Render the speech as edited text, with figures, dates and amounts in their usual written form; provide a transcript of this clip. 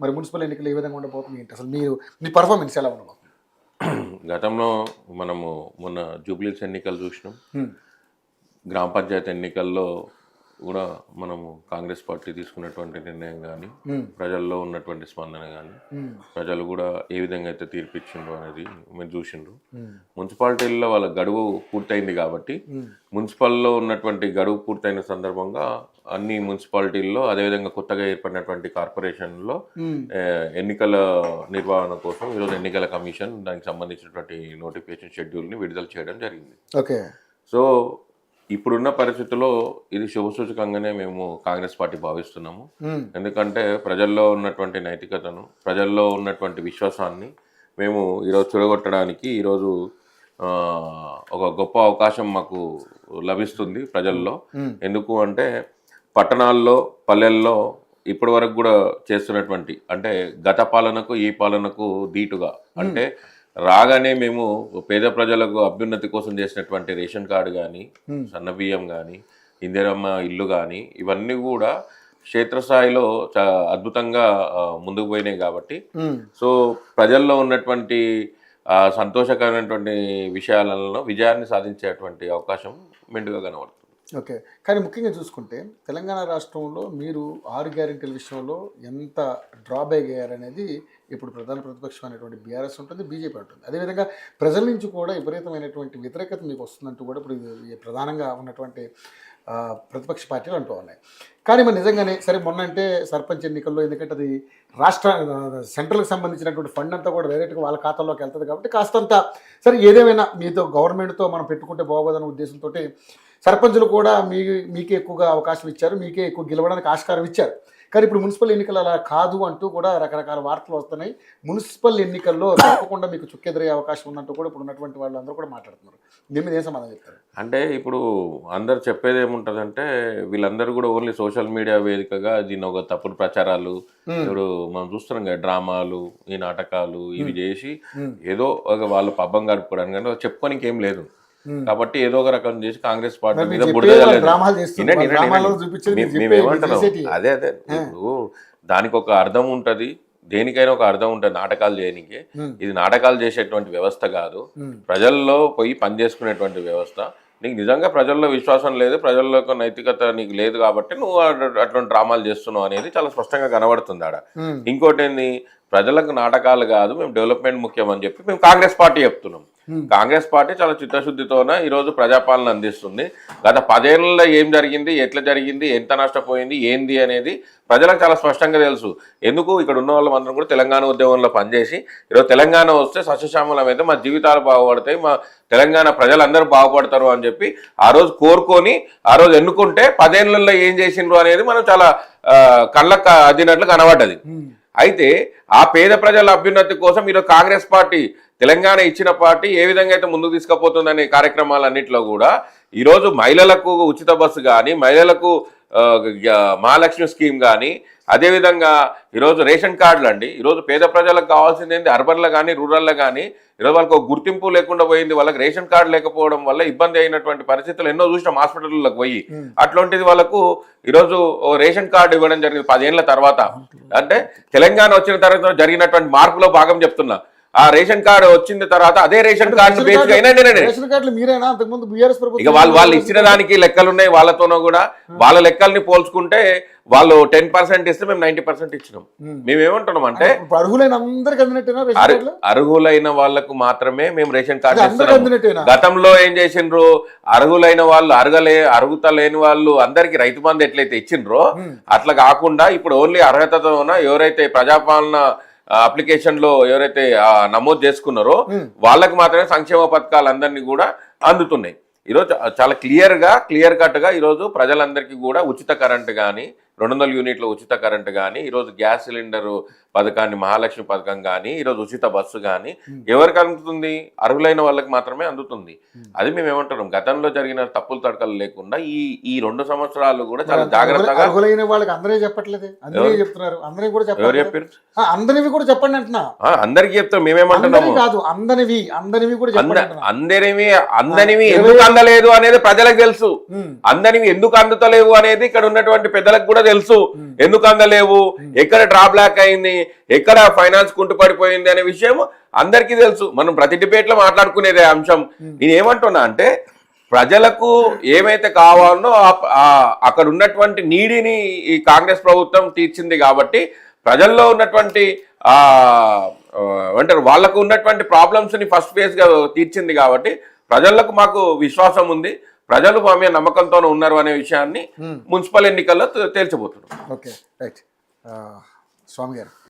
మరి మున్సిపల్ ఎన్నికలు ఏ విధంగా ఉండబోతుంది ఏంటి అసలు మీ పర్ఫార్మెన్స్ ఎలా ఉండబోతుంది? గతంలో మనము మొన్న జూబ్లీస్ ఎన్నికలు చూసినాం. గ్రామ పంచాయతీ ఎన్నికల్లో కూడా మనము కాంగ్రెస్ పార్టీ తీసుకున్నటువంటి నిర్ణయం కానీ, ప్రజల్లో ఉన్నటువంటి స్పందన కానీ, ప్రజలు కూడా ఏ విధంగా అయితే తీర్పిచ్చిండ్రు అనేది మీరు చూసిండ్రు. మున్సిపాలిటీల్లో వాళ్ళ గడువు పూర్తయింది కాబట్టి, మున్సిపల్లో ఉన్నటువంటి గడువు పూర్తయిన సందర్భంగా అన్ని మున్సిపాలిటీల్లో, అదేవిధంగా కొత్తగా ఏర్పడినటువంటి కార్పొరేషన్లో ఎన్నికల నిర్వహణ కోసం ఈరోజు ఎన్నికల కమిషన్ దానికి సంబంధించినటువంటి నోటిఫికేషన్ షెడ్యూల్ని విడుదల చేయడం జరిగింది. ఓకే. సో ఇప్పుడున్న పరిస్థితుల్లో ఇది శుభసూచకంగానే మేము కాంగ్రెస్ పార్టీ భావిస్తున్నాము. ఎందుకంటే ప్రజల్లో ఉన్నటువంటి నైతికతను, ప్రజల్లో ఉన్నటువంటి విశ్వాసాన్ని మేము ఈరోజు చూడగొట్టడానికి ఈరోజు ఒక గొప్ప అవకాశం మాకు లభిస్తుంది ప్రజల్లో. ఎందుకు అంటే పట్టణాల్లో, పల్లెల్లో ఇప్పటి వరకు కూడా చేస్తున్నటువంటి, అంటే గత పాలనకు ఈ పాలనకు ధీటుగా, అంటే రాగానే మేము పేద ప్రజలకు అభ్యున్నతి కోసం చేసినటువంటి రేషన్ కార్డు కానీ, సన్నబియ్యం కానీ, ఇందిరమ్మ ఇల్లు కానీ, ఇవన్నీ కూడా క్షేత్రస్థాయిలో అద్భుతంగా ముందుకు పోయినాయి. కాబట్టి సో ప్రజల్లో ఉన్నటువంటి సంతోషకరమైనటువంటి విషయాలలో విజయాన్ని సాధించేటువంటి అవకాశం మెండుగా కనబడుతుంది. ఓకే. కానీ ముఖ్యంగా చూసుకుంటే తెలంగాణ రాష్ట్రంలో మీరు 6 గ్యారెంటీల విషయంలో ఎంత డ్రాబ్యాక్ అయ్యారనేది ఇప్పుడు ప్రధాన ప్రతిపక్షం అనేటువంటి బీఆర్ఎస్ ఉంటుంది, బీజేపీ ఉంటుంది. అదేవిధంగా ప్రజల నుంచి కూడా విపరీతమైనటువంటి వ్యతిరేకత మీకు వస్తుందంటూ కూడా ఇప్పుడు ప్రధానంగా ఉన్నటువంటి ప్రతిపక్ష పార్టీలు అంటూ ఉన్నాయి. కానీ మరి నిజంగానే సరే మొన్నంటే సర్పంచ్ ఎన్నికల్లో, ఎందుకంటే అది రాష్ట్ర సెంట్రల్కి సంబంధించినటువంటి ఫండ్ అంతా కూడా డైరెక్ట్గా వాళ్ళ ఖాతాలోకి వెళ్తుంది కాబట్టి కాస్తంత సరే ఏదేమైనా మీతో గవర్నమెంట్తో మనం పెట్టుకుంటే బాగోదన్న ఉద్దేశంతో సర్పంచులు కూడా మీకే ఎక్కువగా అవకాశం ఇచ్చారు, మీకే ఎక్కువ గెలవడానికి ఆస్కారం ఇచ్చారు. కానీ ఇప్పుడు మున్సిపల్ ఎన్నికలు అలా కాదు అంటూ కూడా రకరకాల వార్తలు వస్తున్నాయి. మున్సిపల్ ఎన్నికల్లో తప్పకుండా మీకు చుక్కెదురయ్యే అవకాశం ఉన్నట్టు కూడా ఇప్పుడు ఉన్నటువంటి వాళ్ళందరూ కూడా మాట్లాడుతున్నారు. దీని మీద ఏం సమాధానం చెప్తారు? అంటే ఇప్పుడు అందరు చెప్పేది ఏముంటుందంటే, వీళ్ళందరూ కూడా ఓన్లీ సోషల్ మీడియా వేదికగా దీన్ని ఒక తప్పుడు ప్రచారాలు, ఇప్పుడు మనం చూస్తున్నాం కదా, డ్రామాలు, ఈ నాటకాలు ఇవి చేసి ఏదో ఒక వాళ్ళు పబ్బం గడుపుకోవడానికి కానీ చెప్పుకోనికి ఏం లేదు. కాబట్టి ఏదో ఒక రకం చేసి కాంగ్రెస్ పార్టీ మీద మేమేమంటున్నాం, అదే ఇప్పుడు దానికి ఒక అర్థం ఉంటది, దేనికైనా ఒక అర్థం ఉంటుంది. నాటకాలు చేయడానికి ఇది నాటకాలు చేసేటువంటి వ్యవస్థ కాదు, ప్రజల్లో పోయి పనిచేసుకునేటువంటి వ్యవస్థ. నీకు నిజంగా ప్రజల్లో విశ్వాసం లేదు, ప్రజల్లో నైతికత నీకు లేదు కాబట్టి నువ్వు అటువంటి డ్రామాలు చేస్తున్నావు అనేది చాలా స్పష్టంగా కనబడుతుంది ఆడ. ఇంకోటి ఏంది, ప్రజలకు నాటకాలు కాదు, మేము డెవలప్మెంట్ ముఖ్యం అని చెప్పి మేము కాంగ్రెస్ పార్టీ చెప్తున్నాం. కాంగ్రెస్ పార్టీ చాలా చిత్తశుద్ధితోనే ఈరోజు ప్రజాపాలన అందిస్తుంది. గత 10 ఏళ్లలో ఏం జరిగింది, ఎట్లా జరిగింది, ఎంత నష్టపోయింది, ఏంది అనేది ప్రజలకు చాలా స్పష్టంగా తెలుసు. ఎందుకు ఇక్కడ ఉన్న వాళ్ళందరం కూడా తెలంగాణ ఉద్యమంలో పనిచేసి ఈరోజు తెలంగాణ వస్తే సస్యశ్యామలం అయితే మా జీవితాలు బాగుపడతాయి, మా తెలంగాణ ప్రజలందరూ బాగుపడతారు అని చెప్పి ఆ రోజు కోరుకొని ఆ రోజు ఎన్నుకుంటే 10 ఏళ్లలో ఏం చేసిండ్రు అనేది మనం చాలా కళ్ళకు అద్దినట్లు కనబడ్డది. అయితే ఆ పేద ప్రజల అభ్యున్నతి కోసం ఈరోజు కాంగ్రెస్ పార్టీ, తెలంగాణ ఇచ్చిన పార్టీ ఏ విధంగా అయితే ముందుకు తీసుకుపోతుందనే కార్యక్రమాలన్నింటిలో కూడా ఈరోజు మహిళలకు ఉచిత బస్సు కానీ, మహిళలకు మహాలక్ష్మి స్కీమ్ కానీ, అదేవిధంగా ఈరోజు రేషన్ కార్డులు అండి. ఈరోజు పేద ప్రజలకు కావాల్సింది ఏంటి, అర్బన్లో కానీ రూరల్లో కానీ ఈరోజు వాళ్ళకి ఒక గుర్తింపు లేకుండా పోయింది. వాళ్ళకి రేషన్ కార్డు లేకపోవడం వల్ల ఇబ్బంది అయినటువంటి పరిస్థితులు ఎన్నో చూసినాం హాస్పిటల్లోకి పోయి. అట్లాంటిది వాళ్ళకు ఈరోజు రేషన్ కార్డు ఇవ్వడం జరిగింది 10 ఏళ్ల తర్వాత. అంటే తెలంగాణ వచ్చిన తర్వాత జరిగినటువంటి మార్పులో భాగం చెప్తున్నా. ఆ రేషన్ కార్డు వచ్చిన తర్వాత అదే రేషన్ కార్డు బేసిక్ అయినా ఇక వాళ్ళు ఇచ్చిన దానికి లెక్కలు ఉన్నాయి వాళ్ళతోనో కూడా. వాళ్ళ లెక్కల్ని పోల్చుకుంటే వాళ్ళు 10% ఇస్తే మేము 90% ఇచ్చినాం. మేమేమంటున్నాం అంటే అర్హులైన వాళ్ళకు మాత్రమే మేము రేషన్ కార్డు ఇస్తున్నాం. గతంలో ఏం చేసిండ్రు, అర్హులైన వాళ్ళు అర్హత లేని వాళ్ళు అందరికి రైతు బంధు ఎట్లయితే ఇచ్చిండ్రో అట్లా కాకుండా ఇప్పుడు ఓన్లీ అర్హతతో ఎవరైతే ప్రజాపాలన అప్లికేషన్ లో ఎవరైతే నమోదు చేసుకున్నారో వాళ్ళకి మాత్రమే సంక్షేమ పథకాలు అందరినీ కూడా అందుతున్నాయి. ఈరోజు చాలా క్లియర్ కట్ గా ఈరోజు ప్రజలందరికీ కూడా ఉచిత కరెంటు కానీ, 200 యూనిట్ల ఉచిత కరెంటు కానీ, ఈరోజు గ్యాస్ సిలిండర్ పథకాన్ని, మహాలక్ష్మి పథకం కానీ, ఈరోజు ఉచిత బస్సు కానీ ఎవరికి అందుతుంది, అర్హులైన వాళ్ళకి మాత్రమే అందుతుంది. అది మేము ఏమంటున్నాం, గతంలో జరిగిన తప్పులు తడకలు లేకుండా ఈ 2 సంవత్సరాలు కూడా చాలా జాగ్రత్తగా అర్హులైన వాళ్ళకి అందరూ చెప్పట్లేదు, అందరూ చెప్తున్నారు. అందరివి కూడా ఎవరు చెప్పారు, అందరివి కూడా చెప్పండి అంటున్నా. అందరికి చెప్తాం, మేమేమంటున్నాము కాదు, అందరివి కూడా అందరివి ఎందుకు అందలేదు అనేది ప్రజలకు తెలుసు, అందరివి ఎందుకు అందుతలేవు అనేది ఇక్కడ ఉన్నటువంటి పెద్దలకు కూడా తెలుసు. ఎందుకు అందలేవు, ఎక్కడ డ్రాబ్లాక్ అయింది, ఎక్కడ ఫైనాన్స్ కుంటుపడిపోయింది అనే విషయం అందరికీ తెలుసు. మనం ప్రతి డిబేట్ లో మాట్లాడుకునేదే అంశం. నేను ఏమంటున్నా అంటే ప్రజలకు ఏమైతే కావాలనో అక్కడ ఉన్నటువంటి నీడిని ఈ కాంగ్రెస్ ప్రభుత్వం తీర్చింది కాబట్టి, ప్రజల్లో ఉన్నటువంటి అంటారు వాళ్ళకు ఉన్నటువంటి ప్రాబ్లమ్స్ ని ఫస్ట్ ఫేజ్ గా తీర్చింది కాబట్టి ప్రజలకు మాకు విశ్వాసం ఉంది, ప్రజలు మా మీద నమ్మకంతోనే ఉన్నారు అనే విషయాన్ని మున్సిపల్ ఎన్నికల్లో తేల్చబోతున్నారు. Okay, right. స్వామి గారు